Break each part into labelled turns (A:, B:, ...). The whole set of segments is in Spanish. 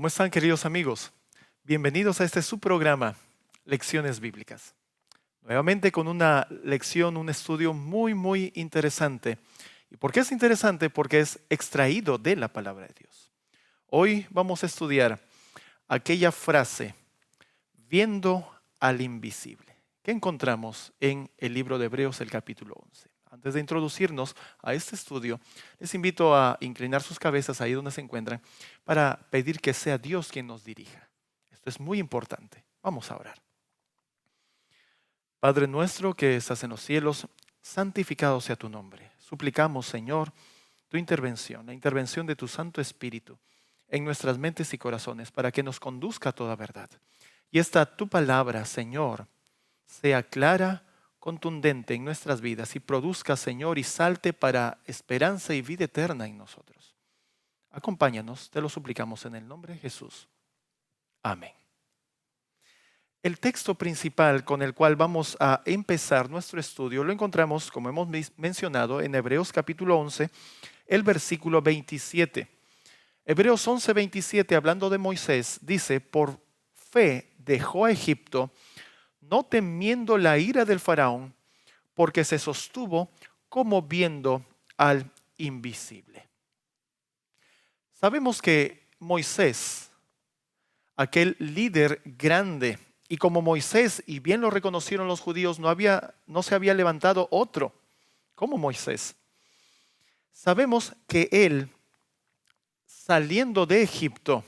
A: ¿Cómo están, queridos amigos? Bienvenidos a este subprograma, Lecciones Bíblicas. Nuevamente con una lección, un estudio muy interesante. ¿Y por qué es interesante? Porque es extraído de la palabra de Dios. Hoy vamos a estudiar aquella frase, viendo al invisible, que encontramos en el libro de Hebreos, el capítulo 11. Antes de introducirnos a este estudio, les invito a inclinar sus cabezas ahí donde se encuentran para pedir que sea Dios quien nos dirija. Esto es muy importante. Vamos a orar. Padre nuestro que estás en los cielos, santificado sea tu nombre. Suplicamos, Señor, tu intervención, la intervención de tu Santo Espíritu en nuestras mentes y corazones para que nos conduzca a toda verdad. Y esta tu palabra, Señor, sea clara, contundente en nuestras vidas y produzca, Señor, y salte para esperanza y vida eterna en nosotros. Acompáñanos, te lo suplicamos en el nombre de Jesús. Amén. El texto principal con el cual vamos a empezar nuestro estudio lo encontramos, como hemos mencionado, en Hebreos capítulo 11, el versículo 27. Hebreos 11, 27, hablando de Moisés, dice: por fe dejó a Egipto, no temiendo la ira del faraón, porque se sostuvo como viendo al invisible. Sabemos que Moisés, aquel líder grande, y como Moisés, y bien lo reconocieron los judíos, no se había levantado otro como Moisés. Sabemos que él, saliendo de Egipto,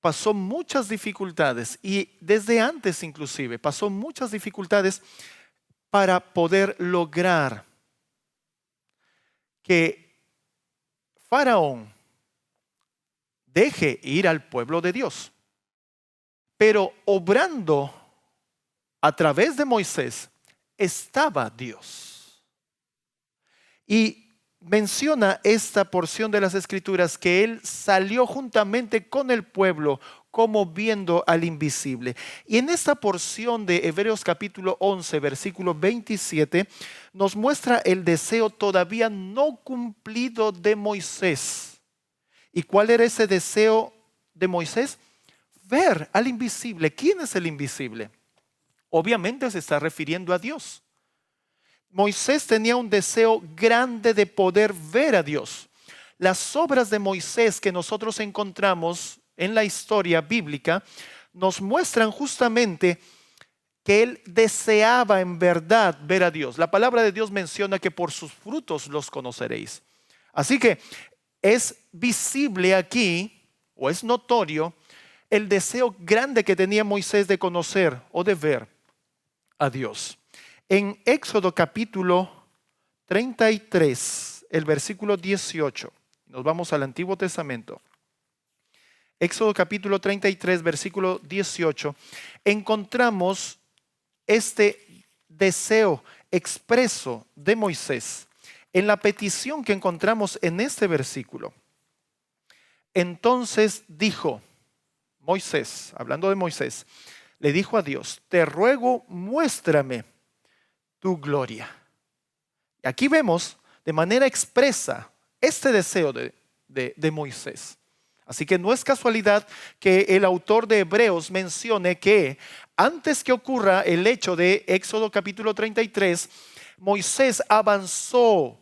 A: pasó muchas dificultades, y desde antes inclusive pasó muchas dificultades para poder lograr que Faraón deje ir al pueblo de Dios. Pero obrando a través de Moisés estaba Dios. Y menciona esta porción de las Escrituras que él salió juntamente con el pueblo como viendo al invisible. Y en esta porción de Hebreos capítulo 11, versículo 27, nos muestra el deseo todavía no cumplido de Moisés. ¿Y cuál era ese deseo de Moisés? Ver al invisible. ¿Quién es el invisible? Obviamente se está refiriendo a Dios. Moisés tenía un deseo grande de poder ver a Dios. Las obras de Moisés que nosotros encontramos en la historia bíblica nos muestran justamente que él deseaba en verdad ver a Dios. La palabra de Dios menciona que por sus frutos los conoceréis. Así que es visible aquí, o es notorio, el deseo grande que tenía Moisés de conocer o de ver a Dios. En Éxodo capítulo 33, el versículo 18, nos vamos al Antiguo Testamento. Éxodo capítulo 33, versículo 18, encontramos este deseo expreso de Moisés en la petición que encontramos en este versículo. Entonces dijo Moisés, hablando de Moisés, le dijo a Dios: te ruego, muéstrame tu gloria. Y aquí vemos de manera expresa este deseo de Moisés. Así que no es casualidad que el autor de Hebreos mencione que antes que ocurra el hecho de Éxodo capítulo 33, Moisés avanzó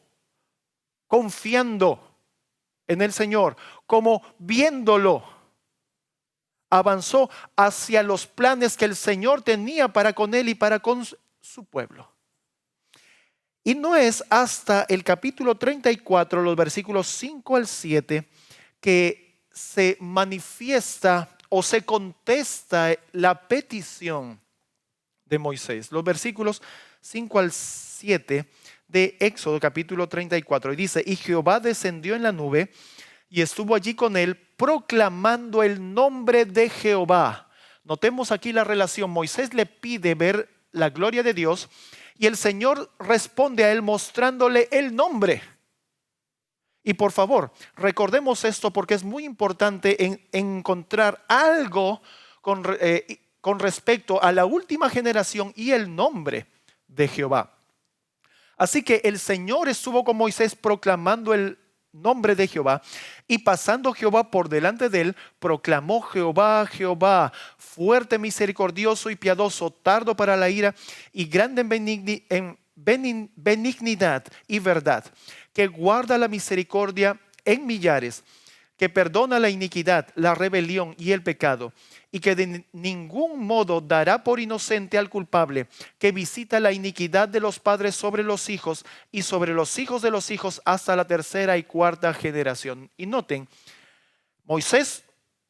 A: confiando en el Señor, como viéndolo. Avanzó hacia los planes que el Señor tenía para con él y para con su pueblo. Y no es hasta el capítulo 34, los versículos 5 al 7, que se manifiesta o se contesta la petición de Moisés. Los versículos 5 al 7 de Éxodo capítulo 34. Y dice: y Jehová descendió en la nube y estuvo allí con él, proclamando el nombre de Jehová. Notemos aquí la relación. Moisés le pide ver la gloria de Dios y el Señor responde a él mostrándole el nombre. Y por favor, recordemos esto porque es muy importante encontrar algo con respecto a la última generación y el nombre de Jehová. Así que el Señor estuvo con Moisés proclamando el nombre de Jehová, y pasando Jehová por delante de él, proclamó: Jehová, Jehová, fuerte, misericordioso y piadoso, tardo para la ira y grande en benignidad y verdad, que guarda la misericordia en millares, que perdona la iniquidad, la rebelión y el pecado, y que de ningún modo dará por inocente al culpable, que visita la iniquidad de los padres sobre los hijos y sobre los hijos de los hijos hasta la tercera y cuarta generación. Y noten, Moisés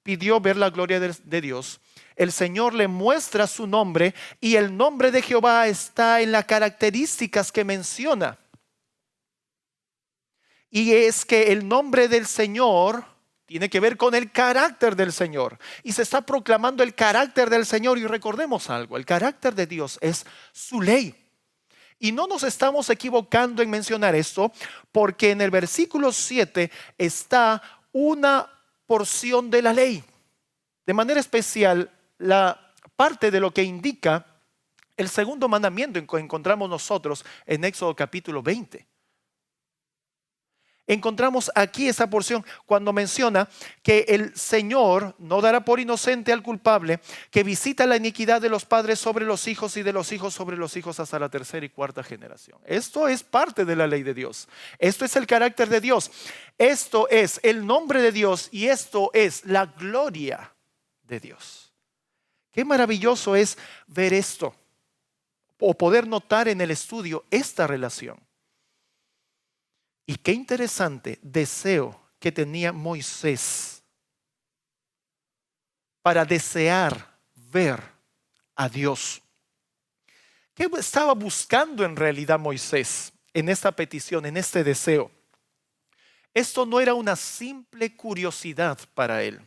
A: pidió ver la gloria de Dios. El Señor le muestra su nombre y el nombre de Jehová está en las características que menciona. Y es que el nombre del Señor tiene que ver con el carácter del Señor. Y se está proclamando el carácter del Señor. Y recordemos algo, el carácter de Dios es su ley. Y no nos estamos equivocando en mencionar esto, porque en el versículo 7 está una porción de la ley. De manera especial, la parte de lo que indica el segundo mandamiento que encontramos nosotros en Éxodo capítulo 20. Encontramos aquí esa porción cuando menciona que el Señor no dará por inocente al culpable, que visita la iniquidad de los padres sobre los hijos y de los hijos sobre los hijos hasta la tercera y cuarta generación. Esto es parte de la ley de Dios. Esto es el carácter de Dios. Esto es el nombre de Dios y esto es la gloria de Dios. Qué maravilloso es ver esto o poder notar en el estudio esta relación. Y qué interesante deseo que tenía Moisés para desear ver a Dios. ¿Qué estaba buscando en realidad Moisés en esta petición, en este deseo? Esto no era una simple curiosidad para él.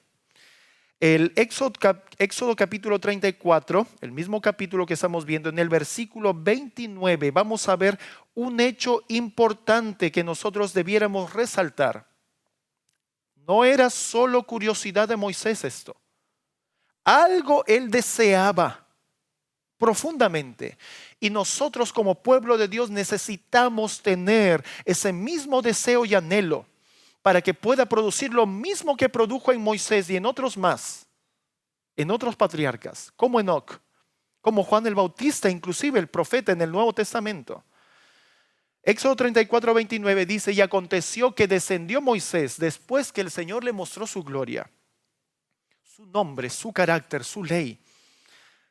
A: El Éxodo capítulo 34, el mismo capítulo que estamos viendo, en el versículo 29, vamos a ver un hecho importante que nosotros debiéramos resaltar. No era solo curiosidad de Moisés esto. Algo él deseaba profundamente. Y nosotros como pueblo de Dios necesitamos tener ese mismo deseo y anhelo para que pueda producir lo mismo que produjo en Moisés y en otros más, en otros patriarcas, como Enoc, como Juan el Bautista, inclusive el profeta en el Nuevo Testamento. Éxodo 34, 29 dice: y aconteció que descendió Moisés después que el Señor le mostró su gloria, su nombre, su carácter, su ley.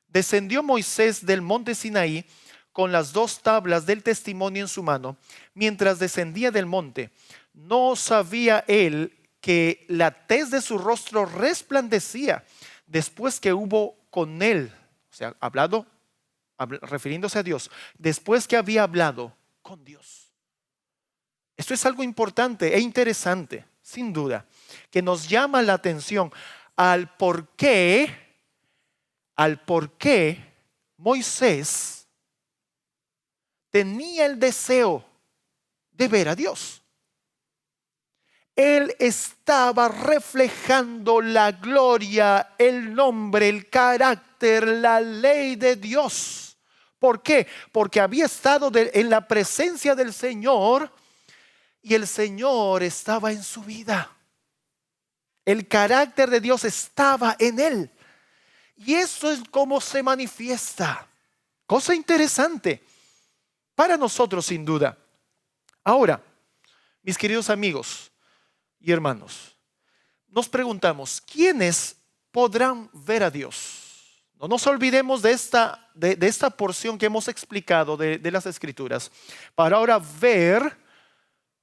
A: Descendió Moisés del monte Sinaí con las 2 tablas del testimonio en su mano. Mientras descendía del monte, no sabía él que la tez de su rostro resplandecía después que hubo con él, o sea, refiriéndose a Dios, después que había hablado con Dios. Esto es algo importante e interesante, sin duda, que nos llama la atención al por qué Moisés tenía el deseo de ver a Dios. Él estaba reflejando la gloria, el nombre, el carácter, la ley de Dios. ¿Por qué? Porque había estado en la presencia del Señor y el Señor estaba en su vida. El carácter de Dios estaba en él. Y eso es como se manifiesta. Cosa interesante para nosotros, sin duda. Ahora, mis queridos amigos y hermanos, nos preguntamos, ¿quiénes podrán ver a Dios? No nos olvidemos de esta porción que hemos explicado de las Escrituras, para ahora ver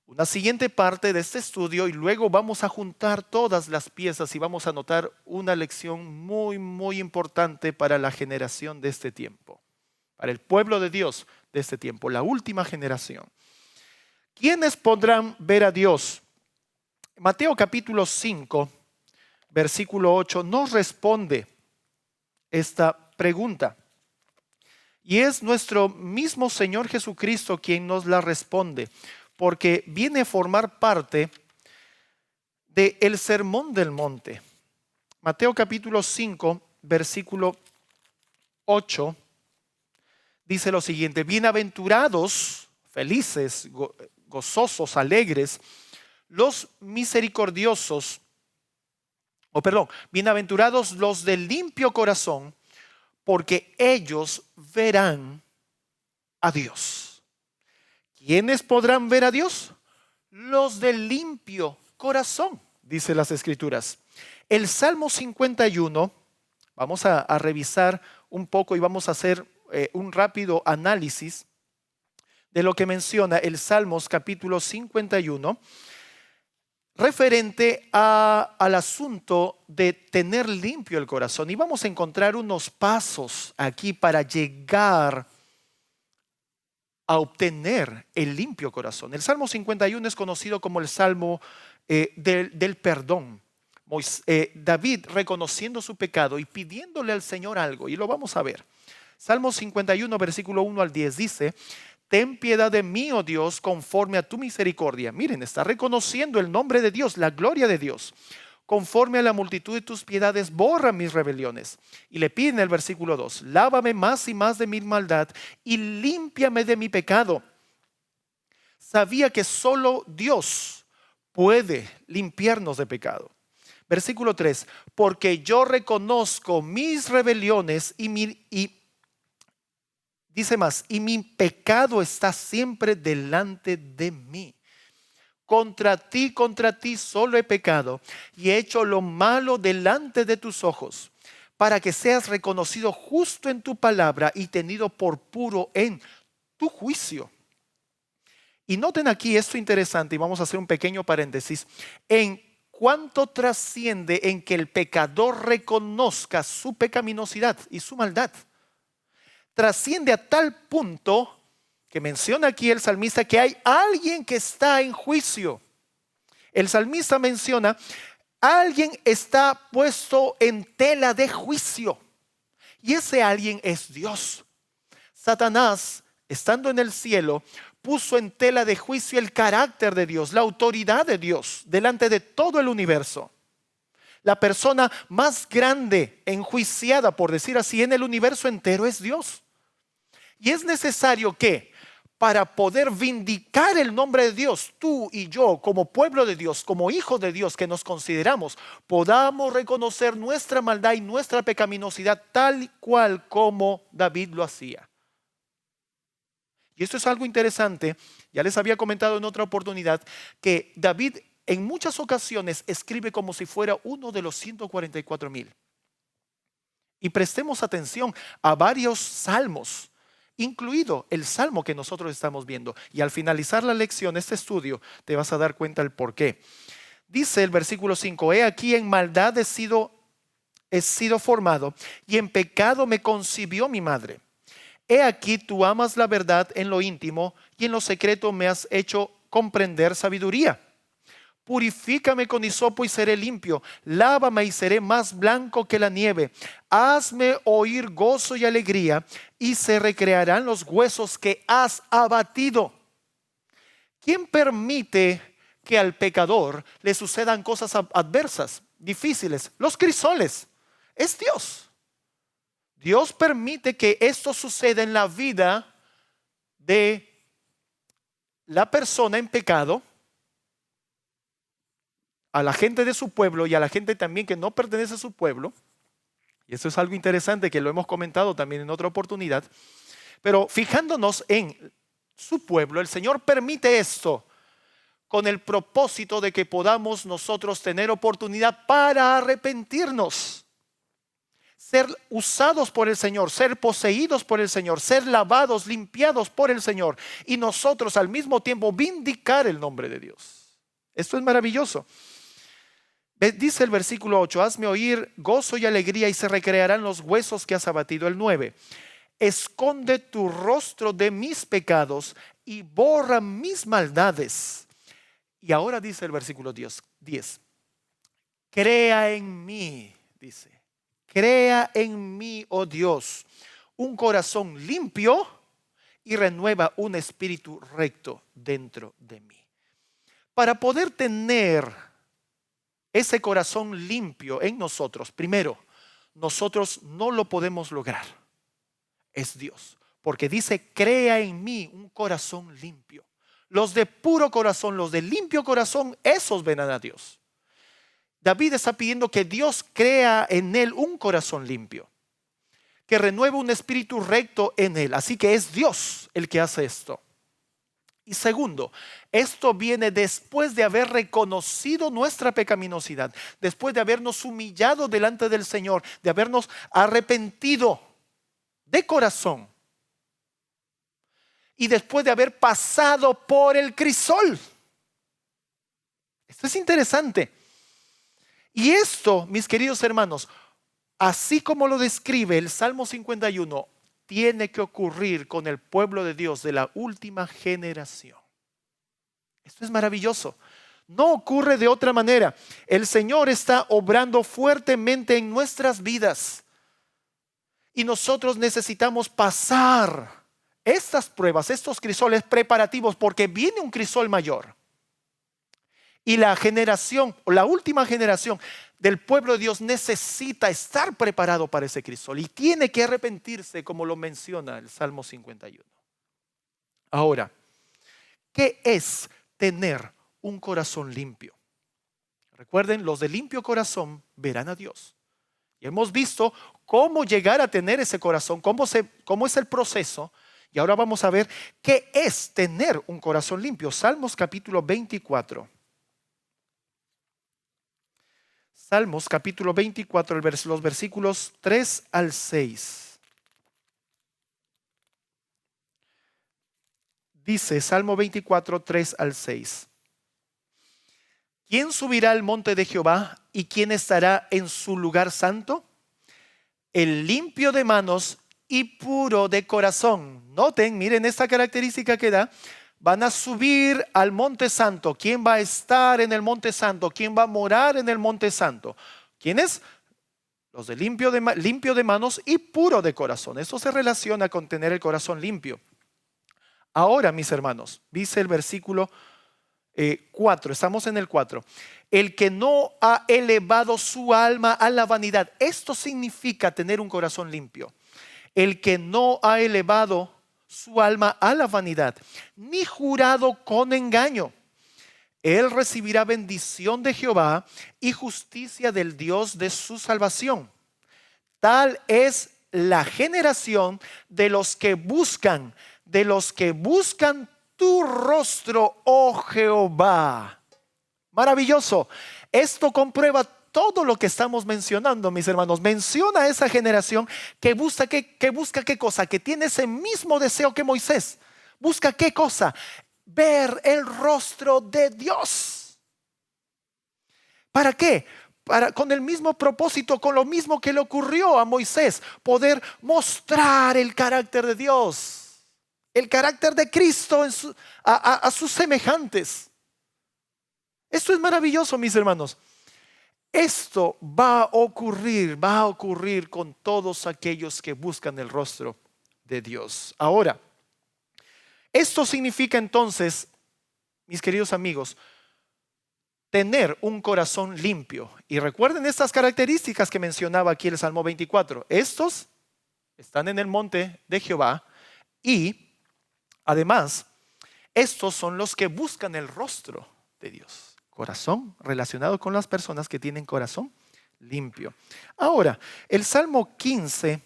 A: una siguiente parte de este estudio y luego vamos a juntar todas las piezas y vamos a notar una lección muy, muy importante para la generación de este tiempo, para el pueblo de Dios de este tiempo, la última generación. ¿Quiénes podrán ver a Dios? Mateo capítulo 5, versículo 8, nos responde esta pregunta. Y es nuestro mismo Señor Jesucristo quien nos la responde, porque viene a formar parte del Sermón del Monte. Mateo capítulo 5, versículo 8, dice lo siguiente: bienaventurados, felices, gozosos, alegres, Los misericordiosos, bienaventurados los de limpio corazón, porque ellos verán a Dios. ¿Quiénes podrán ver a Dios? Los de limpio corazón, dice las Escrituras. El Salmo 51, vamos a revisar un poco y vamos a hacer un rápido análisis de lo que menciona el Salmos capítulo 51, referente al asunto de tener limpio el corazón. Y vamos a encontrar unos pasos aquí para llegar a obtener el limpio corazón. El Salmo 51 es conocido como el Salmo del perdón. David reconociendo su pecado y pidiéndole al Señor algo, y lo vamos a ver. Salmo 51, versículo 1 al 10 dice: ten piedad de mí, oh Dios, conforme a tu misericordia. Miren, está reconociendo el nombre de Dios, la gloria de Dios. Conforme a la multitud de tus piedades, borra mis rebeliones. Y le pide en el versículo 2: lávame más y más de mi maldad y límpiame de mi pecado. Sabía que solo Dios puede limpiarnos de pecado. Versículo 3: porque yo reconozco mis rebeliones y dice más, y mi pecado está siempre delante de mí. Contra ti solo he pecado y he hecho lo malo delante de tus ojos, para que seas reconocido justo en tu palabra y tenido por puro en tu juicio. Y noten aquí esto interesante, y vamos a hacer un pequeño paréntesis, en cuánto trasciende en que el pecador reconozca su pecaminosidad y su maldad. Trasciende a tal punto que menciona aquí el salmista que hay alguien que está en juicio. El salmista menciona: alguien está puesto en tela de juicio. Y ese alguien es Dios. Satanás, estando en el cielo, puso en tela de juicio el carácter de Dios, la autoridad de Dios delante de todo el universo. La persona más grande, enjuiciada, por decir así, en el universo entero es Dios. Y es necesario que, para poder vindicar el nombre de Dios, tú y yo, como pueblo de Dios, como hijos de Dios que nos consideramos, podamos reconocer nuestra maldad y nuestra pecaminosidad tal y cual como David lo hacía. Y esto es algo interesante. Ya les había comentado en otra oportunidad que David en muchas ocasiones escribe como si fuera uno de los 144,000. Y prestemos atención a varios salmos, incluido el salmo que nosotros estamos viendo. Y al finalizar la lección, este estudio, te vas a dar cuenta del por qué. Dice el versículo 5: he aquí en maldad he sido formado, y en pecado me concibió mi madre. He aquí tú amas la verdad en lo íntimo, y en lo secreto me has hecho comprender sabiduría. Purifícame con hisopo y seré limpio. Lávame y seré más blanco que la nieve. Hazme oír gozo y alegría, y se recrearán los huesos que has abatido. ¿Quién permite que al pecador le sucedan cosas adversas, difíciles? Los crisoles. Es Dios. Dios permite que esto suceda en la vida de la persona en pecado, a la gente de su pueblo y a la gente también que no pertenece a su pueblo. Y eso es algo interesante que lo hemos comentado también en otra oportunidad. Pero fijándonos en su pueblo, el Señor permite esto con el propósito de que podamos nosotros tener oportunidad para arrepentirnos, ser usados por el Señor, ser poseídos por el Señor, ser lavados, limpiados por el Señor, y nosotros al mismo tiempo vindicar el nombre de Dios. Esto es maravilloso. Dice el versículo 8: hazme oír gozo y alegría, y se recrearán los huesos que has abatido. El 9: esconde tu rostro de mis pecados y borra mis maldades. Y ahora dice el versículo 10: crea en mí, dice, crea en mí, oh Dios, un corazón limpio y renueva un espíritu recto dentro de mí. Para poder tener ese corazón limpio en nosotros, primero, nosotros no lo podemos lograr. Es Dios, porque dice: crea en mí un corazón limpio. Los de puro corazón, los de limpio corazón, esos verán a Dios. David está pidiendo que Dios crea en él un corazón limpio, que renueve un espíritu recto en él. Así que es Dios el que hace esto. Y segundo, esto viene después de haber reconocido nuestra pecaminosidad, después de habernos humillado delante del Señor, de habernos arrepentido de corazón y después de haber pasado por el crisol. Esto es interesante. Y esto, mis queridos hermanos, así como lo describe el Salmo 51, tiene que ocurrir con el pueblo de Dios de la última generación. Esto es maravilloso. No ocurre de otra manera. El Señor está obrando fuertemente en nuestras vidas. Y nosotros necesitamos pasar estas pruebas, estos crisoles preparativos, porque viene un crisol mayor. Y la generación, o la última generación del pueblo de Dios necesita estar preparado para ese crisol y tiene que arrepentirse, como lo menciona el Salmo 51. Ahora, ¿qué es tener un corazón limpio? Recuerden, los de limpio corazón verán a Dios. Y hemos visto cómo llegar a tener ese corazón, cómo es el proceso. Y ahora vamos a ver qué es tener un corazón limpio. Salmos capítulo 24. Salmos capítulo 24, los versículos 3 al 6. Dice Salmo 24, 3 al 6. ¿Quién subirá al monte de Jehová y quién estará en su lugar santo? El limpio de manos y puro de corazón. Noten, miren esta característica que da. Van a subir al monte santo. ¿Quién va a estar en el monte santo? ¿Quién va a morar en el monte santo? ¿Quiénes? Los de limpio de manos y puro de corazón. Esto se relaciona con tener el corazón limpio. Ahora, mis hermanos, dice el versículo 4, estamos en el 4. El que no ha elevado su alma a la vanidad. Esto significa tener un corazón limpio. El que no ha elevado su alma a la vanidad, ni jurado con engaño. Él recibirá bendición de Jehová y justicia del Dios de su salvación. Tal es la generación de los que buscan tu rostro, oh Jehová. Maravilloso. Esto comprueba todo lo que estamos mencionando, mis hermanos. Menciona a esa generación que busca qué cosa, que tiene ese mismo deseo que Moisés. Busca qué cosa, ver el rostro de Dios. ¿Para qué? Con el mismo propósito, con lo mismo que le ocurrió a Moisés, poder mostrar el carácter de Dios, el carácter de Cristo a sus semejantes. Esto es maravilloso, mis hermanos. Esto va a ocurrir con todos aquellos que buscan el rostro de Dios. Ahora, esto significa entonces, mis queridos amigos, tener un corazón limpio. Y recuerden estas características que mencionaba aquí el Salmo 24. Estos están en el monte de Jehová y además, estos son los que buscan el rostro de Dios. Corazón relacionado con las personas que tienen corazón limpio. Ahora, el Salmo 15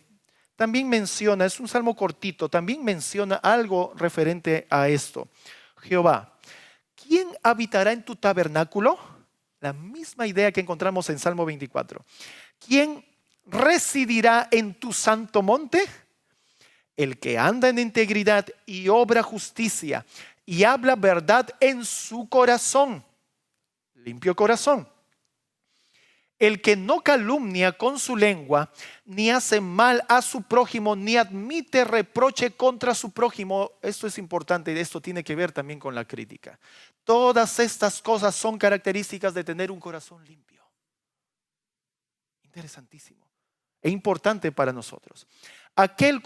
A: también menciona, es un salmo cortito, también menciona algo referente a esto. Jehová, ¿quién habitará en tu tabernáculo? La misma idea que encontramos en Salmo 24. ¿Quién residirá en tu santo monte? El que anda en integridad y obra justicia y habla verdad en su corazón. Limpio corazón. El que no calumnia con su lengua, ni hace mal a su prójimo, ni admite reproche contra su prójimo. Esto es importante y esto tiene que ver también con la crítica. Todas estas cosas son características de tener un corazón limpio. Interesantísimo e importante para nosotros. Aquel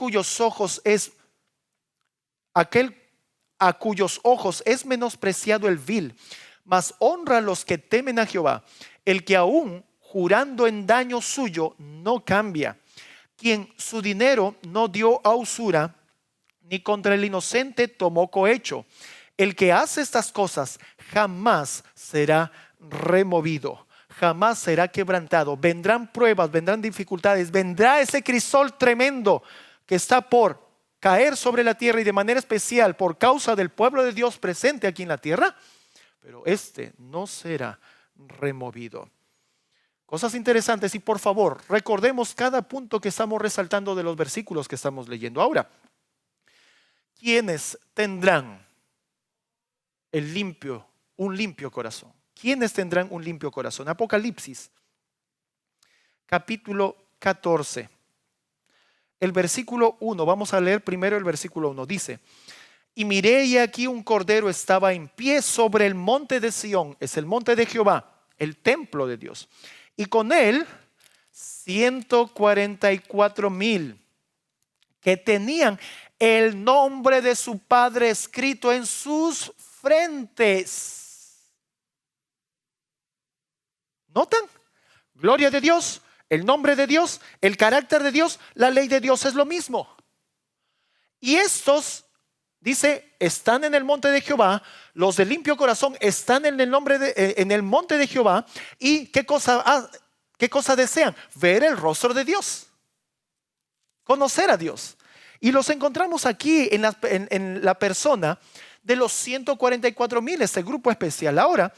A: a cuyos ojos es menospreciado el vil, mas honra a los que temen a Jehová. El que aún jurando en daño suyo no cambia. Quien su dinero no dio a usura, ni contra el inocente tomó cohecho. El que hace estas cosas jamás será removido, jamás será quebrantado. Vendrán pruebas, vendrán dificultades, vendrá ese crisol tremendo que está por caer sobre la tierra, y de manera especial por causa del pueblo de Dios presente aquí en la tierra, pero este no será removido. Cosas interesantes, y por favor, recordemos cada punto que estamos resaltando de los versículos que estamos leyendo. Ahora, ¿quiénes tendrán un limpio corazón? ¿Quiénes tendrán un limpio corazón? Apocalipsis, capítulo 14. El versículo 1, vamos a leer primero el versículo 1. Dice: y miré, y aquí un cordero estaba en pie sobre el monte de Sión, es el monte de Jehová, el templo de Dios, y con él 144,000 que tenían el nombre de su padre escrito en sus frentes. ¿Notan? Gloria de Dios, el nombre de Dios, el carácter de Dios, la ley de Dios es lo mismo. Y estos, dice, están en el monte de Jehová. Los de limpio corazón están en el monte de Jehová. ¿Y qué cosa desean? Ver el rostro de Dios, conocer a Dios. Y los encontramos aquí en la persona de los 144,000, este grupo especial. Ahora,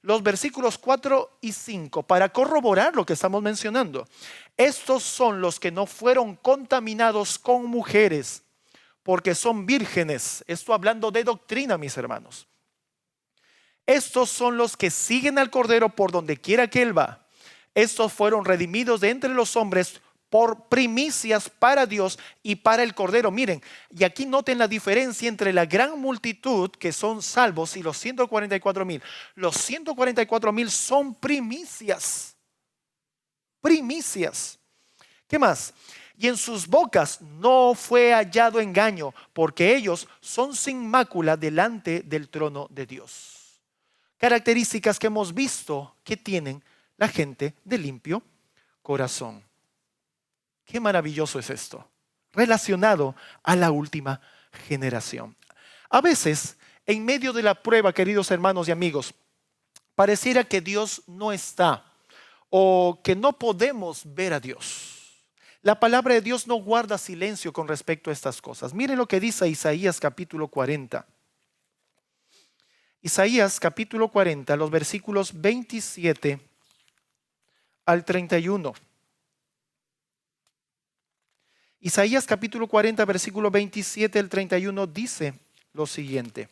A: los versículos 4 y 5, para corroborar lo que estamos mencionando. Estos son los que no fueron contaminados con mujeres, porque son vírgenes. Esto hablando de doctrina, mis hermanos. Estos son los que siguen al Cordero por donde quiera que Él va. Estos fueron redimidos de entre los hombres por primicias para Dios y para el Cordero. Miren, y aquí noten la diferencia entre la gran multitud que son salvos y los 144,000. Los 144,000 son primicias. Primicias. ¿Qué más? Y en sus bocas no fue hallado engaño, porque ellos son sin mácula delante del trono de Dios. Características que hemos visto que tienen la gente de limpio corazón. Qué maravilloso es esto, relacionado a la última generación. A veces, en medio de la prueba, queridos hermanos y amigos, pareciera que Dios no está, o que no podemos ver a Dios. La palabra de Dios no guarda silencio con respecto a estas cosas. Miren lo que dice Isaías capítulo 40. Isaías capítulo 40, los versículos 27 al 31. Isaías capítulo 40, versículo 27 al 31 dice lo siguiente.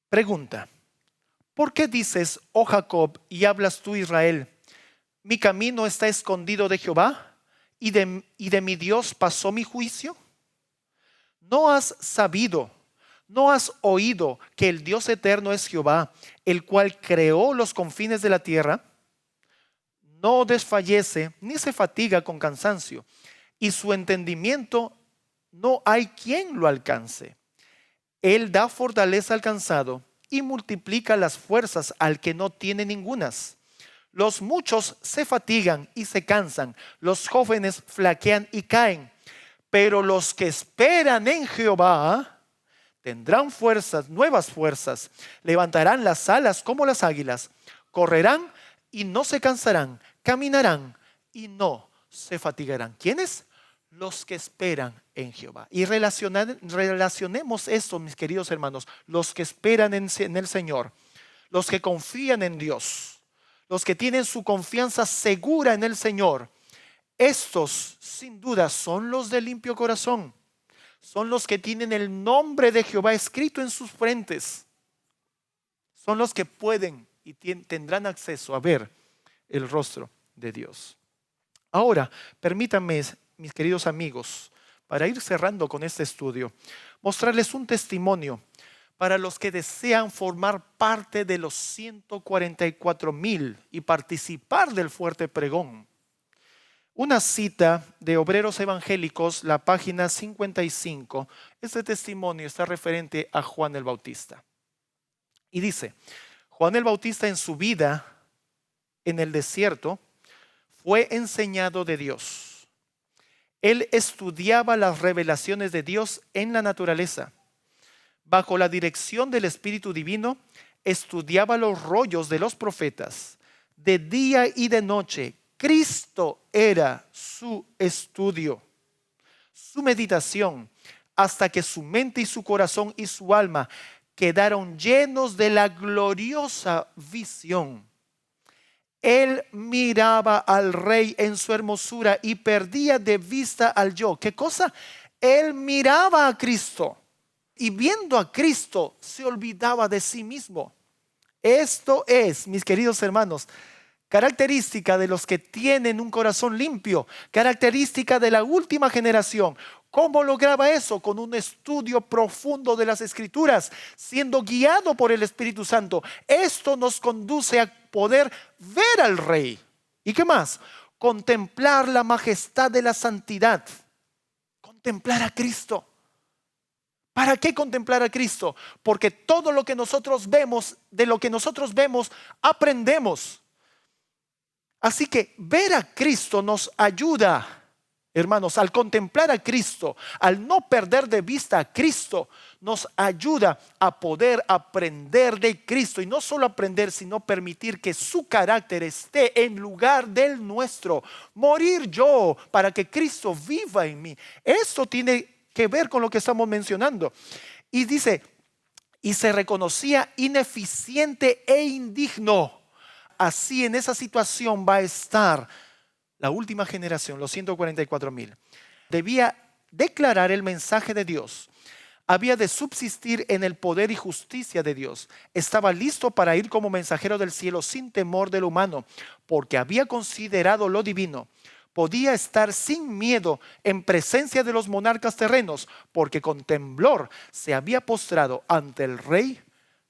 A: Pregunta: ¿por qué dices, oh Jacob, y hablas tú, Israel, mi camino está escondido de Jehová, y de mi Dios pasó mi juicio? ¿No has sabido, no has oído que el Dios eterno es Jehová, el cual creó los confines de la tierra? No desfallece ni se fatiga con cansancio, y su entendimiento no hay quien lo alcance. Él da fortaleza al cansado y multiplica las fuerzas al que no tiene ningunas. Los muchos se fatigan y se cansan, los jóvenes flaquean y caen, pero los que esperan en Jehová tendrán fuerzas, nuevas fuerzas, levantarán las alas como las águilas, correrán y no se cansarán, caminarán y no se fatigarán. ¿Quiénes? Los que esperan en Jehová. Y relacionemos esto, mis queridos hermanos, los que esperan en el Señor, los que confían en Dios, los que tienen su confianza segura en el Señor. Estos sin duda son los de limpio corazón, son los que tienen el nombre de Jehová escrito en sus frentes, son los que pueden y tendrán acceso a ver el rostro de Dios. Ahora, permítanme, mis queridos amigos, para ir cerrando con este estudio, mostrarles un testimonio para los que desean formar parte de los 144,000 y participar del fuerte pregón. Una cita de Obreros Evangélicos, la página 55. Este testimonio está referente a Juan el Bautista. Y dice: Juan el Bautista en su vida en el desierto fue enseñado de Dios. Él estudiaba las revelaciones de Dios en la naturaleza. Bajo la dirección del Espíritu Divino, estudiaba los rollos de los profetas. De día y de noche, Cristo era su estudio, su meditación, hasta que su mente y su corazón y su alma quedaron llenos de la gloriosa visión. Él miraba al Rey en su hermosura y perdía de vista al yo. ¿Qué cosa? Él miraba a Cristo y viendo a Cristo se olvidaba de sí mismo. Esto es, mis queridos hermanos, característica de los que tienen un corazón limpio, característica de la última generación. ¿Cómo lograba eso? Con un estudio profundo de las Escrituras, siendo guiado por el Espíritu Santo. Esto nos conduce a poder ver al Rey. ¿Y qué más? Contemplar la majestad de la santidad. Contemplar a Cristo. ¿Para qué contemplar a Cristo? Porque todo lo que nosotros vemos, de lo que nosotros vemos, aprendemos. Así que ver a Cristo nos ayuda, hermanos, al contemplar a Cristo, al no perder de vista a Cristo, nos ayuda a poder aprender de Cristo. Y no solo aprender, sino permitir que su carácter esté en lugar del nuestro. Morir yo para que Cristo viva en mí. Esto tiene que ver con lo que estamos mencionando. Y dice, y se reconocía ineficiente e indigno. Así en esa situación va a estar la última generación, los 144,000. Debía declarar el mensaje de Dios. Había de subsistir en el poder y justicia de Dios. Estaba listo para ir como mensajero del cielo sin temor del humano, porque había considerado lo divino. Podía estar sin miedo en presencia de los monarcas terrenos, porque con temblor se había postrado ante el Rey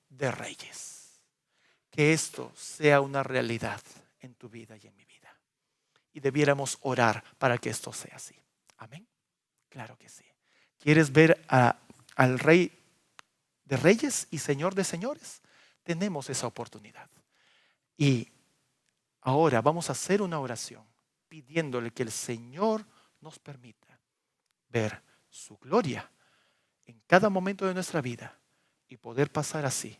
A: de Reyes. Que esto sea una realidad en tu vida y en mi vida. Y debiéramos orar para que esto sea así. Amén. Claro que sí. ¿Quieres ver al Rey de Reyes y Señor de Señores? Tenemos esa oportunidad. Y ahora vamos a hacer una oración pidiéndole que el Señor nos permita ver su gloria en cada momento de nuestra vida y poder pasar así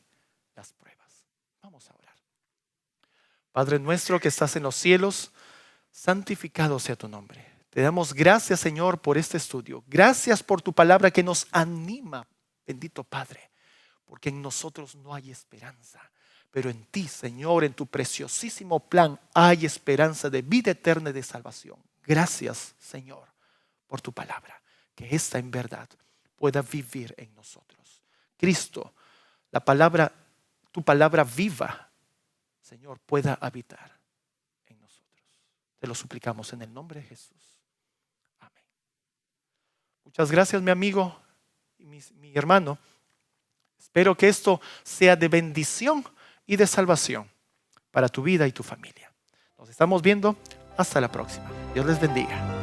A: las pruebas. Vamos a orar. Padre nuestro que estás en los cielos, santificado sea tu nombre. Te damos gracias, Señor, por este estudio. Gracias por tu palabra que nos anima, bendito Padre, porque en nosotros no hay esperanza. Pero en ti, Señor, en tu preciosísimo plan, hay esperanza de vida eterna y de salvación. Gracias, Señor, por tu palabra, que esta en verdad pueda vivir en nosotros. Cristo, tu palabra viva, Señor, pueda habitar en nosotros. Te lo suplicamos en el nombre de Jesús. Amén. Muchas gracias, mi amigo y mi hermano. Espero que esto sea de bendición y de salvación para tu vida y tu familia. Nos estamos viendo. Hasta la próxima. Dios les bendiga.